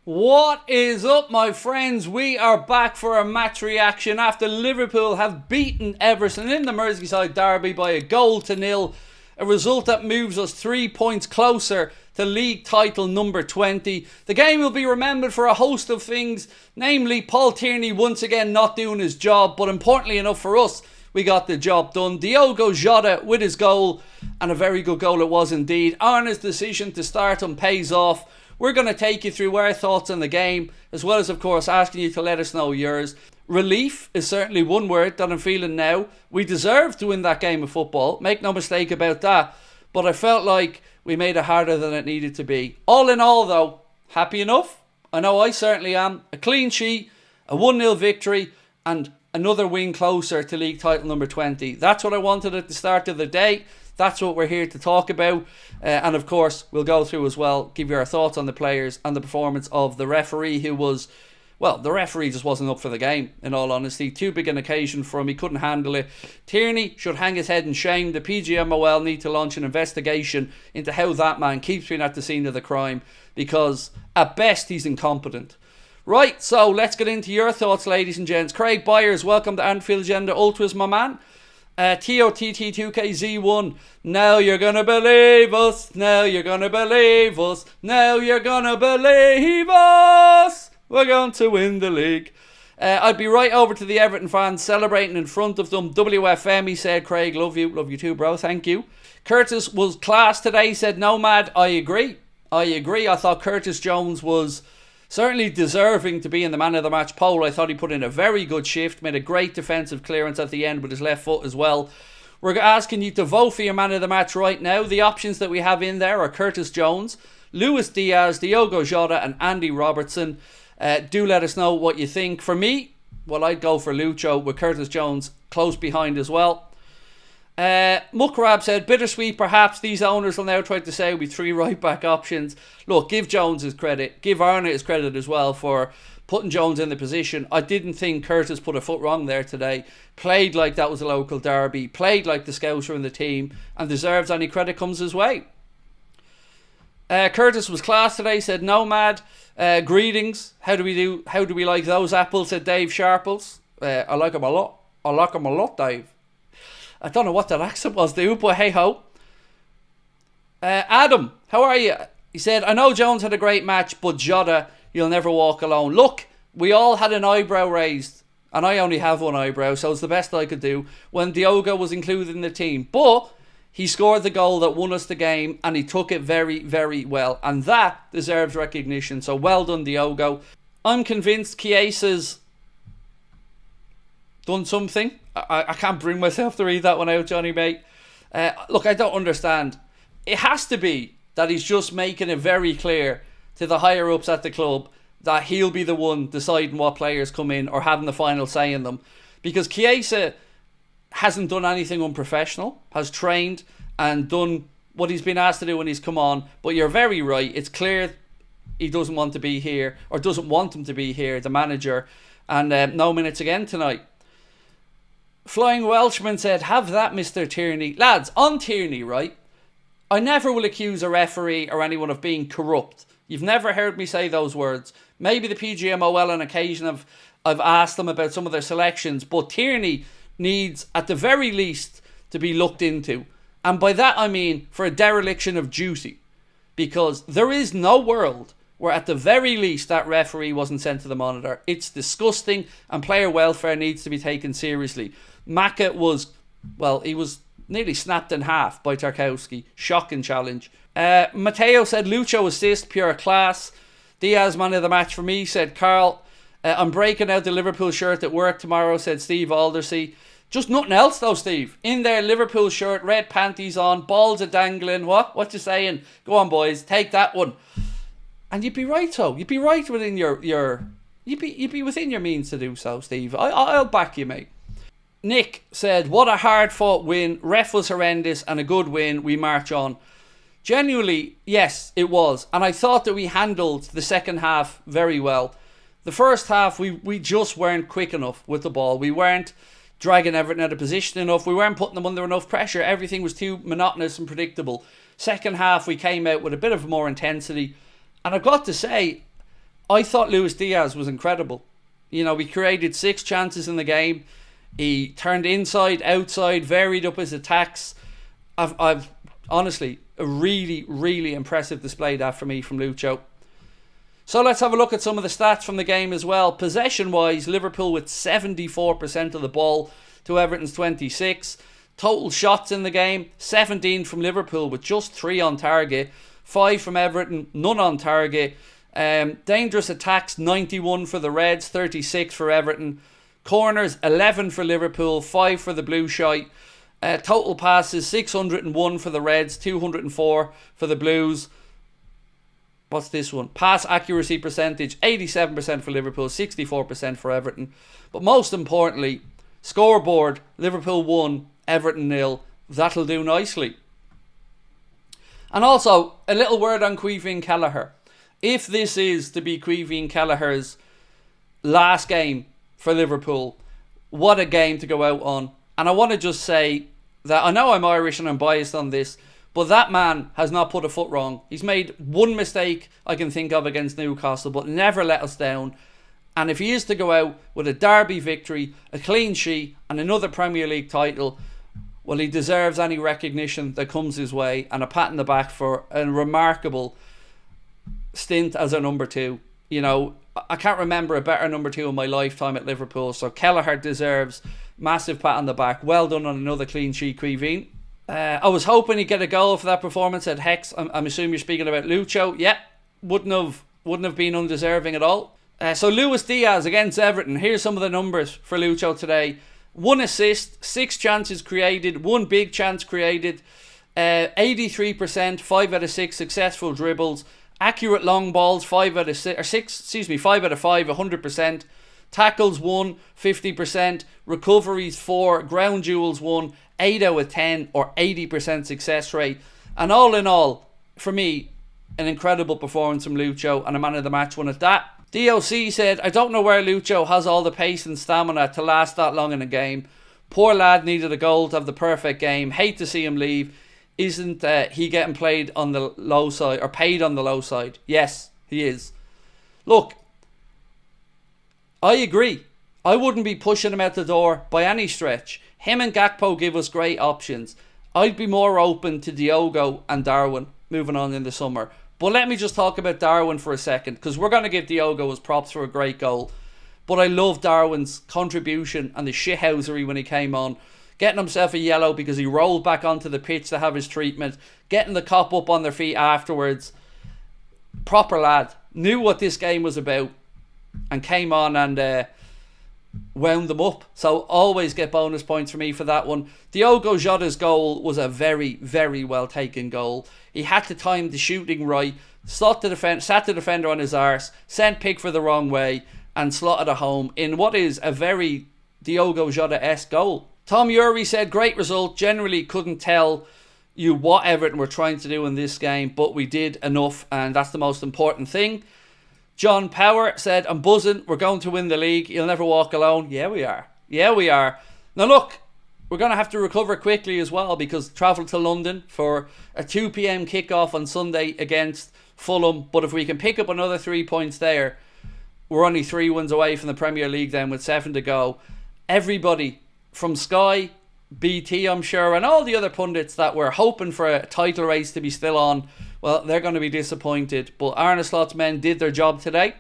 What is up, my friends? We are back for a match reaction after Liverpool have beaten Everton in the Merseyside derby by 1-0. A result that moves us 3 points closer to league title number 20. The game will be remembered for a host of things, namely Paul Tierney once again not doing his job, but importantly enough for us, we got the job done. Diogo Jota with his goal, and a very good goal it was indeed. Arna's decision to start him pays off. We're going to take you through our thoughts on the game, as well as, of course, asking you to let us know yours. Relief is certainly one word that I'm feeling now. We deserved to win that game of football, make no mistake about that, but I felt like we made it harder than it needed to be. All in all, though, happy enough? I know I certainly am. A clean sheet, a 1-0 victory, and another win closer to league title number 20. That's what I wanted at the start of the day. That's what we're here to talk about. And of course, we'll go through as well, give you our thoughts on the players and the performance of the referee, who was, well, the referee just wasn't up for the game, in all honesty. Too big an occasion for him. He couldn't handle it. Tierney should hang his head in shame. The PGMOL need to launch an investigation into how that man keeps being at the scene of the crime, because at best he's incompetent. Right, so let's get into your thoughts, ladies and gents. Craig Byers, welcome to Anfield Agenda Ultras, my man. TOTT2KZ1, now you're gonna believe us, now you're gonna believe us, now you're gonna believe us, we're going to win the league. I'd be right over to the Everton fans celebrating in front of them. WFM, he said. Craig, love you too, bro, thank you. Curtis was class today, said Nomad. I agree, I thought Curtis Jones was certainly deserving to be in the man of the match poll. I thought he put in a very good shift, made a great defensive clearance at the end with his left foot as well. We're asking you to vote for your man of the match right now. The options that we have in there are Curtis Jones, Luis Diaz, Diogo Jota and Andy Robertson. Do let us know what you think. For me, well, I'd go for Lucho with Curtis Jones close behind as well. Mukrab said, bittersweet perhaps. These owners will now try to say with 3 right back options. Look, give Jones his credit, give Arna his credit as well for putting Jones in the position. I didn't think Curtis put a foot wrong there today. Played like that was a local derby, played like the scouts were in the team, and deserves any credit comes his way. Curtis was class today, said Nomad. Greetings, how do we like those apples, said Dave Sharples. I like them a lot, Dave. I don't know what that accent was, dude, but hey ho. Adam, how are you? He said, I know Jones had a great match, but Jota, you'll never walk alone. Look, we all had an eyebrow raised, and I only have one eyebrow, so it's the best I could do, when Diogo was included in the team. But he scored the goal that won us the game, and he took it very, very well. And that deserves recognition, so well done, Diogo. I'm convinced Chiesa's done something. I can't bring myself to read that one out, Johnny, mate. Look, I don't understand. It has to be that he's just making it very clear to the higher-ups at the club that he'll be the one deciding what players come in or having the final say in them. Because Chiesa hasn't done anything unprofessional, has trained and done what he's been asked to do when he's come on. But you're very right. It's clear he doesn't want to be here, or doesn't want him to be here, the manager. And no minutes again tonight. Flying Welshman said, have that, Mr. Tierney. Lads, on Tierney, right? I never will accuse a referee or anyone of being corrupt. You've never heard me say those words. Maybe the PGMOL on occasion I've asked them about some of their selections, but Tierney needs, at the very least, to be looked into. And by that I mean for a dereliction of duty. Because there is no world where at the very least that referee wasn't sent to the monitor. It's disgusting, and player welfare needs to be taken seriously. Maka was, well, he was nearly snapped in half by Tarkowski. Shocking challenge. Matteo said Lucho assist, pure class. Diaz man of the match for me, said Carl. I'm breaking out the Liverpool shirt at work tomorrow, said Steve Aldersey. Just nothing else though, Steve. In there, Liverpool shirt, red panties on, balls are dangling. What you saying? Go on, boys, take that one. And you'd be right, though. You'd be right within you'd be within your means to do so, Steve. I'll back you, mate. Nick said, what a hard-fought win. Ref was horrendous and a good win. We march on. Genuinely, yes, it was. And I thought that we handled the second half very well. The first half, we just weren't quick enough with the ball. We weren't dragging Everton out of position enough. We weren't putting them under enough pressure. Everything was too monotonous and predictable. Second half, we came out with a bit of more intensity. And I've got to say, I thought Luis Diaz was incredible. You know, he created 6 chances in the game. He turned inside, outside, varied up his attacks. I've honestly, a really, really impressive display that for me from Lucho. So let's have a look at some of the stats from the game as well. Possession-wise, Liverpool with 74% of the ball to Everton's 26. Total shots in the game, 17 from Liverpool with just 3 on target. 5 from Everton, none on target. Dangerous attacks, 91 for the Reds, 36 for Everton. Corners, 11 for Liverpool, 5 for the Blue Shite. Total passes, 601 for the Reds, 204 for the Blues. What's this one? Pass accuracy percentage, 87% for Liverpool, 64% for Everton. But most importantly, scoreboard, Liverpool 1, Everton 0. That'll do nicely. And also, a little word on Caoimhín Kelleher. If this is to be Caoimhín Kelleher's last game for Liverpool, what a game to go out on. And I want to just say that I know I'm Irish and I'm biased on this, but that man has not put a foot wrong. He's made one mistake I can think of against Newcastle, but never let us down. And if he is to go out with a derby victory, a clean sheet and another Premier League title, well, he deserves any recognition that comes his way and a pat on the back for a remarkable stint as a number 2. You know, I can't remember a better number 2 in my lifetime at Liverpool. So Kelleher deserves massive pat on the back. Well done on another clean sheet, Caoimhín. I was hoping he'd get a goal for that performance at Hex. I'm assuming you're speaking about Lucho. Yeah, wouldn't have been undeserving at all. So Luis Diaz against Everton. Here's some of the numbers for Lucho today. 1 assist, 6 chances created, 1 big chance created, 83%, 5 out of 6 successful dribbles, accurate long balls, 5 out of 5, 100%, tackles 1, 50%, recoveries 4, ground duels 1, 8 out of 10 or 80% success rate. And all in all, for me, an incredible performance from Lucho and a man of the match one at that. DOC said, I don't know where Lucho has all the pace and stamina to last that long in a game. Poor lad needed a goal to have the perfect game. Hate to see him leave. Isn't he getting played on the low side or paid on the low side? Yes, he is. Look, I agree. I wouldn't be pushing him out the door by any stretch. Him and Gakpo give us great options. I'd be more open to Diogo and Darwin moving on in the summer. But let me just talk about Darwin for a second, because we're going to give Diogo his props for a great goal. But I love Darwin's contribution and the shithousery when he came on. Getting himself a yellow because he rolled back onto the pitch to have his treatment. Getting the cop up on their feet afterwards. Proper lad. Knew what this game was about. And came on and wound them up. So always get bonus points for me for that one. Diogo Jota's goal was a very, very well taken goal. He had to time the shooting right. Sat the defender on his arse. Sent Pickford the wrong way. And slotted it home in what is a very Diogo Jota-esque goal. Tom Uri said, great result. Generally couldn't tell you what Everton were trying to do in this game, but we did enough, and that's the most important thing. John Power said, I'm buzzing. We're going to win the league. You'll never walk alone. Yeah, we are. Yeah, we are. Now, look, we're going to have to recover quickly as well because travel to London for a 2 p.m. kickoff on Sunday against Fulham. But if we can pick up another 3 points there, we're only 3 wins away from the Premier League then with 7 to go. Everybody from Sky, BT, I'm sure, and all the other pundits that were hoping for a title race to be still on, well, they're going to be disappointed. But Arne Slot's men did their job today.